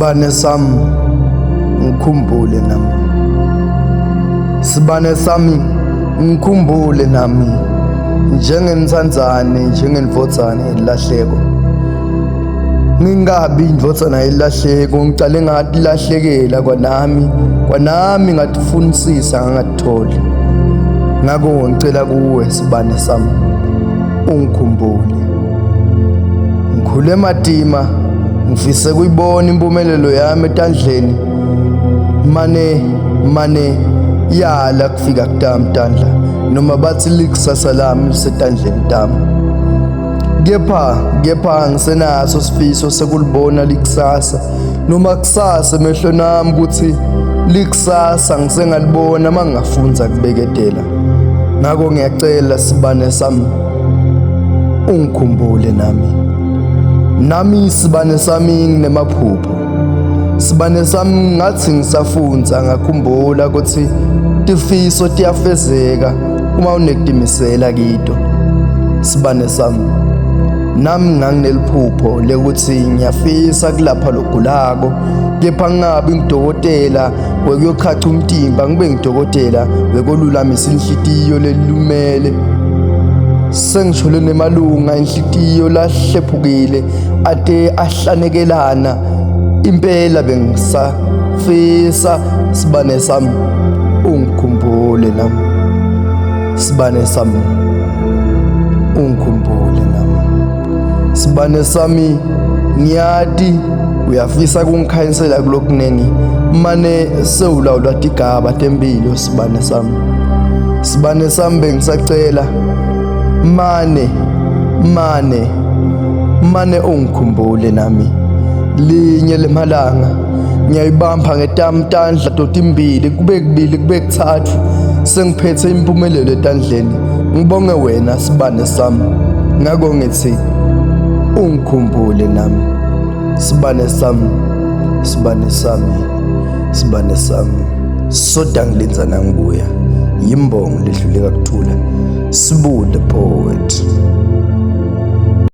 Sibane sami ngikhumbule nami, sibane sami ngikhumbule nami, njengenithandzane njengenivodzane ilahleko. Ngingabi indvodzana ilahleko, ngicale ngathi lahlekela kwanami ngatifunisisa ngangatitholi. Ngako ngicela kuwe sibane sami ungikhumbule. Ngikhule matima ngifise kuyibona impumelelo yami etandleni, mane yala kufika kutami tandla, noma bathi likusasa lami lisetandleni tami. Kepha ngisenaso sifiso sekulibona likusasa, noma kusasa emehlweni ami ukuthi likusasa ngisengalibona mangingafunza kubeketela. Ngako ngiyacela sibane sami ungikhumbule nami sibane sami nginemaphupho, sibane sami ngathi ngisafunza ngakhumbula ukuthi tifiso tiyafezeka uma unekutimisela kito. Sibane sami nami ngangineliphupho lekuthi ngiyafisa kulapha logulako, kepha ngingabi ngidokotela wekuyokhacha umtimba, ngibe ngidokotela wekolulamisa inhlitiyo lelumele. Sengishole nemalunga inhlitiyo lahlephukile ate ahlanekelana, impela bengisafisa sibane sami ungikhumbule nami, sibane sami ungikhumbule nami, sibane sami ngiyati uyafisa kungikhanyisela kulokunengi mane sewulawula tigaba tempilo. Sibane sami bengisacela mane ungikhumbule nami. Linye lemalanga ngiyayibamba ngetami tandla totimbili, kube kubili kube kuthathu, sengiphethe impumelelo etandleni. Ngibonge wena sibane sami, ngako ngithi ungikhumbule nami, sibane sami, sibane sami, sibane sami. Soda ngilinza nangibuya, yimbongo ledluleka kuthula, Sibu the poet.